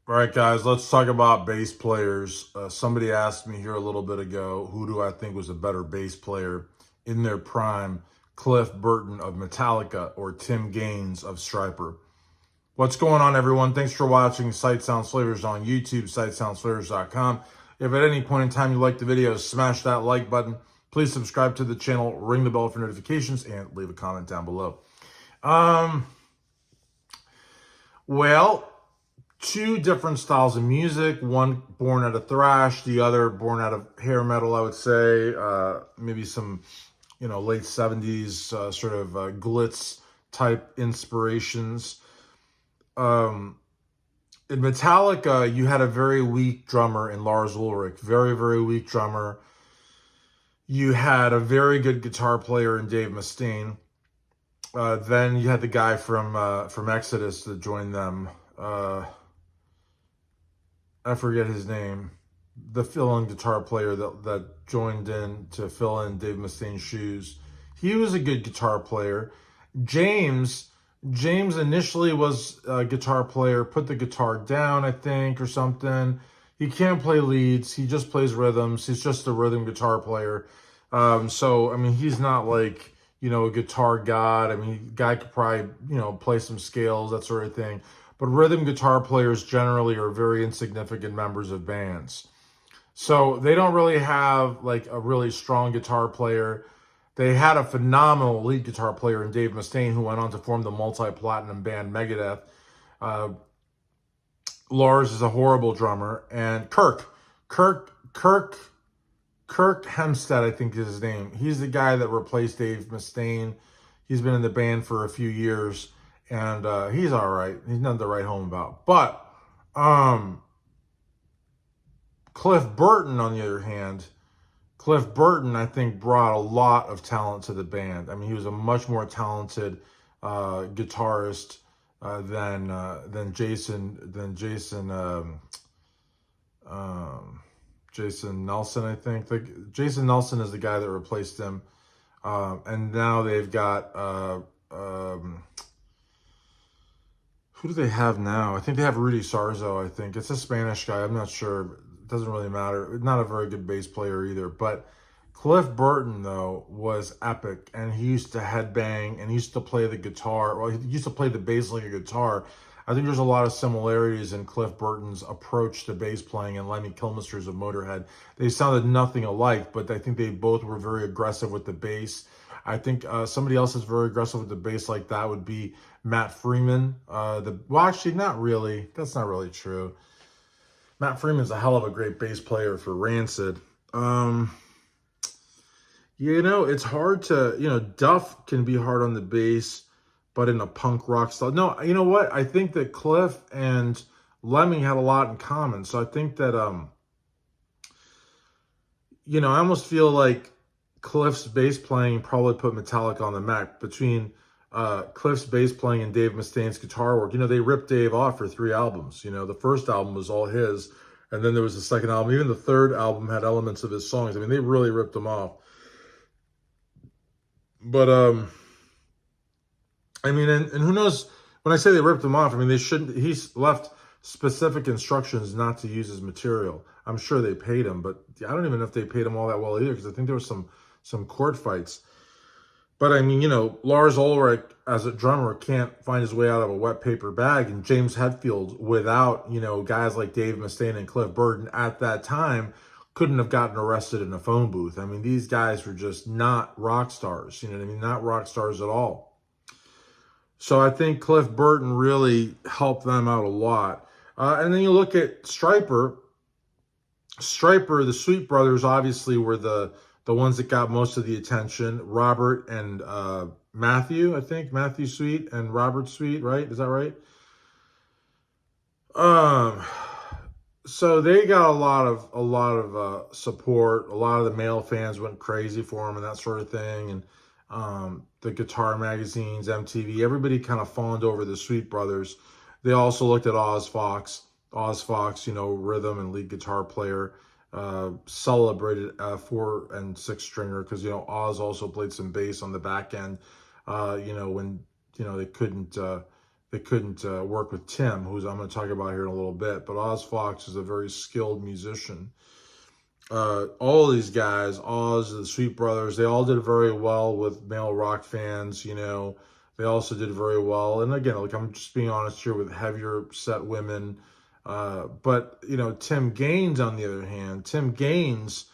All right, guys, let's talk about bass players. Somebody asked me here a little bit ago, who do I think was a better bass player in their prime, Cliff Burton of Metallica or Tim Gaines of Stryper? What's going on, everyone? Thanks for watching Sight Sounds Flavors on YouTube, sightsoundsflavors.com. If at any point in time you like the video, smash that like button. Please subscribe to the channel, ring the bell for notifications, and leave a comment down below. Well, two different styles of music, one born out of thrash, the other born out of hair metal, I would say. Maybe some, late 70s sort of glitz type inspirations. In Metallica, you had a very weak drummer in Lars Ulrich, very, very weak drummer. You had a very good guitar player in Dave Mustaine. Then you had the guy from Exodus that joined them. I forget his name. The fill-in guitar player that joined in to fill in Dave Mustaine's shoes. He was a good guitar player. James initially was a guitar player, put the guitar down, I think, or something. He can't play leads. He just plays rhythms. He's just a rhythm guitar player. So, I mean, he's not like, a guitar god. I mean, guy could probably, play some scales, that sort of thing. But rhythm guitar players generally are very insignificant members of bands. So they don't really have like a really strong guitar player. They had a phenomenal lead guitar player in Dave Mustaine, who went on to form the multi-platinum band Megadeth. Lars is a horrible drummer. And Kirk Hempstead, I think is his name. He's the guy that replaced Dave Mustaine. He's been in the band for a few years, and he's all right. He's nothing to write home about. But Cliff Burton, on the other hand, I think, brought a lot of talent to the band. I mean, he was a much more talented guitarist than Jason Nelson, I think. Jason Nelson is the guy that replaced him. And now they've got, who do they have now? I think they have Rudy Sarzo, I think. It's a Spanish guy. I'm not sure. It doesn't really matter. Not a very good bass player either. But Cliff Burton, though, was epic. And he used to headbang and he used to play the guitar. Well, he used to play the bass like a guitar. I think there's a lot of similarities in Cliff Burton's approach to bass playing and Lemmy Kilmister's of Motorhead. They sounded nothing alike, but I think they both were very aggressive with the bass. I think somebody else that's very aggressive with the bass like that would be Matt Freeman. Well, actually, not really. That's not really true. Matt Freeman's a hell of a great bass player for Rancid. It's hard to, Duff can be hard on the bass, but in a punk rock style. No, you know what? I think that Cliff and Lemmy had a lot in common. So I think that, I almost feel like Cliff's bass playing probably put Metallica on the map. Between Cliff's bass playing and Dave Mustaine's guitar work, they ripped Dave off for 3 albums. The first album was all his, and then there was the second album. Even the third album had elements of his songs. I mean, they really ripped him off. But, I mean, and who knows, when I say they ripped him off, I mean, he's left specific instructions not to use his material. I'm sure they paid him, but I don't even know if they paid him all that well either, because I think there was some court fights. But I mean, Lars Ulrich as a drummer can't find his way out of a wet paper bag, and James Hetfield, without, guys like Dave Mustaine and Cliff Burton at that time, couldn't have gotten arrested in a phone booth. I mean, these guys were just not rock stars, you know what I mean? Not rock stars at all. So I think Cliff Burton really helped them out a lot. And then you look at Stryper. The Sweet Brothers obviously were the ones that got most of the attention. Robert and Matthew, I think. Matthew Sweet and Robert Sweet, right? Is that right? So they got a lot of support. A lot of the male fans went crazy for them and that sort of thing. And the guitar magazines, MTV, everybody kind of fawned over the Sweet Brothers. They also looked at Oz Fox. Oz Fox, rhythm and lead guitar player, celebrated a 4 and 6 stringer because, Oz also played some bass on the back end, when, they couldn't they couldn't work with Tim, who's I'm going to talk about here in a little bit. But Oz Fox is a very skilled musician. All of these guys, Oz, the Sweet Brothers, they all did very well with male rock fans, you know. They also did very well. And again, like I'm just being honest here, with heavier set women. But, you know, Tim Gaines, on the other hand, Tim Gaines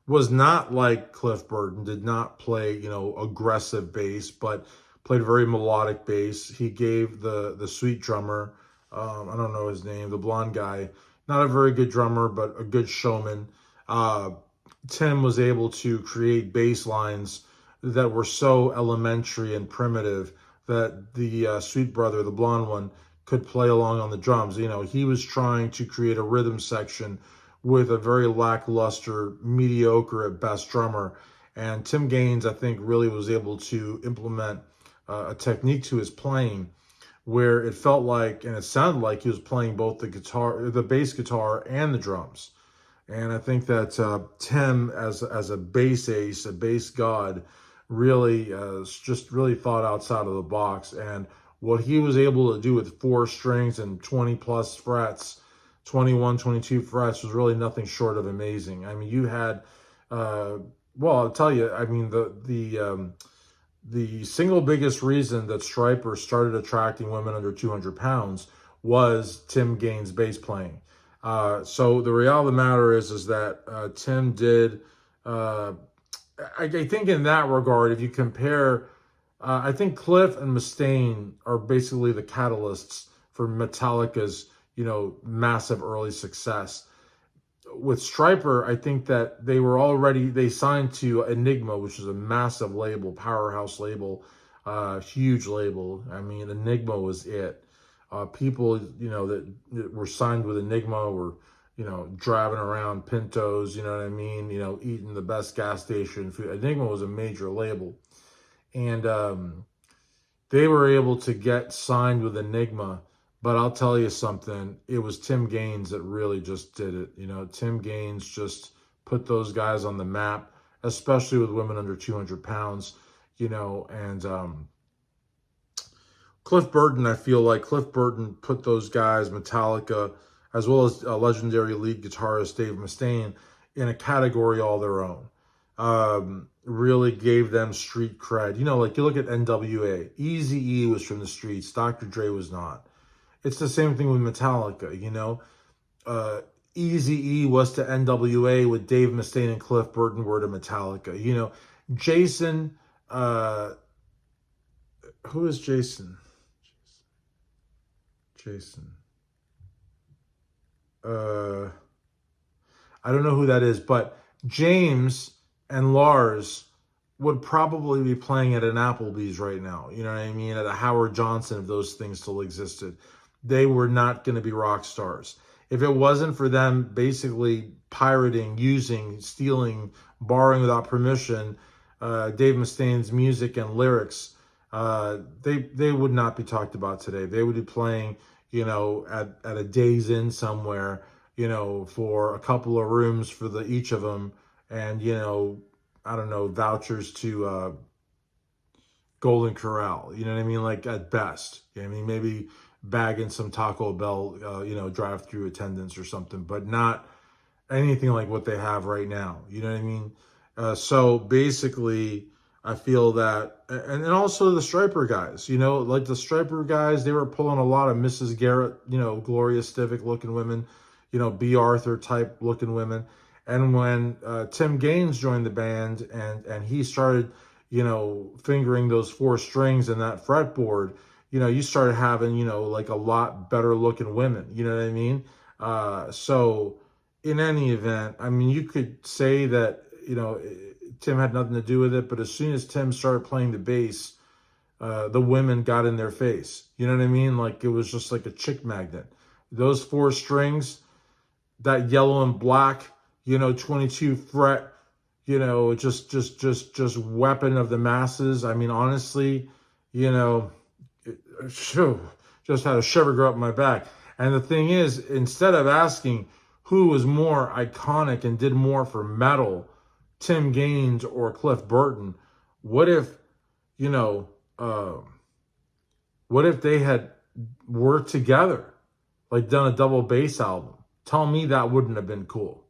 was not like Cliff Burton, did not play, you know, aggressive bass, but played very melodic bass. He gave the sweet drummer, I don't know his name, the blonde guy, not a very good drummer, but a good showman. Tim was able to create bass lines that were so elementary and primitive that the sweet brother, the blonde one, could play along on the drums. You know, he was trying to create a rhythm section with a very lackluster, mediocre at best drummer. And Tim Gaines, I think, really was able to implement a technique to his playing where it felt like, and it sounded like, he was playing both the guitar, the bass guitar, and the drums. And I think that Tim, as a bass ace, a bass god, really just really thought outside of the box. And what he was able to do with 4 strings and 20 plus frets, 21, 22 frets, was really nothing short of amazing. I mean, you had, well, I'll tell you, I mean, the single biggest reason that Stryper started attracting women under 200 pounds was Tim Gaines' bass playing. So the reality of the matter is that Tim did, I think in that regard, if you compare, I think Cliff and Mustaine are basically the catalysts for Metallica's, you know, massive early success. With Stryper, I think that they signed to Enigma, which is a massive label, powerhouse label, huge label. I mean, Enigma was it. People, you know, that were signed with Enigma were, you know, driving around Pintos, you know what I mean? You know, eating the best gas station food. Enigma was a major label. And they were able to get signed with Enigma. But I'll tell you something, it was Tim Gaines that really just did it. You know, Tim Gaines just put those guys on the map, especially with women under 200 pounds, you know, and Cliff Burton, I feel like Cliff Burton put those guys, Metallica, as well as legendary lead guitarist Dave Mustaine, in a category all their own. Really gave them street cred. You know, like you look at NWA, Eazy-E was from the streets, Dr. Dre was not. It's the same thing with Metallica, you know. Eazy-E was to NWA what Dave Mustaine and Cliff Burton were to Metallica. You know, Jason, who is Jason? Jason. I don't know who that is, but James and Lars would probably be playing at an Applebee's right now. You know what I mean? At a Howard Johnson, if those things still existed. They were not going to be rock stars. If it wasn't for them basically pirating, using, stealing, borrowing without permission, Dave Mustaine's music and lyrics, they would not be talked about today. They would be playing, you know, at a Days Inn somewhere, you know, for a couple of rooms for each of them, and, you know, I don't know, vouchers to Golden Corral. You know what I mean? Like at best. I mean, maybe bagging some Taco Bell, you know, drive-through attendance or something, but not anything like what they have right now. You know what I mean? So basically, I feel that, and also the Stryper guys, you know, like the Stryper guys, they were pulling a lot of Mrs. Garrett, you know, Gloria Stivic looking women, you know, B. Arthur type looking women. And when Tim Gaines joined the band and he started, you know, fingering those 4 strings and that fretboard, you know, you started having, you know, like a lot better looking women, you know what I mean? So in any event, I mean, you could say that, you know, Tim had nothing to do with it, but as soon as Tim started playing the bass, the women got in their face. You know what I mean? Like it was just like a chick magnet. Those 4 strings, that yellow and black, you know, 22 fret, you know, just weapon of the masses. I mean, honestly, you know, just had a shiver go up my back. And the thing is, instead of asking who was more iconic and did more for metal, Tim Gaines or Cliff Burton, what if, you know, what if they had worked together, like done a double bass album. Tell me that wouldn't have been cool.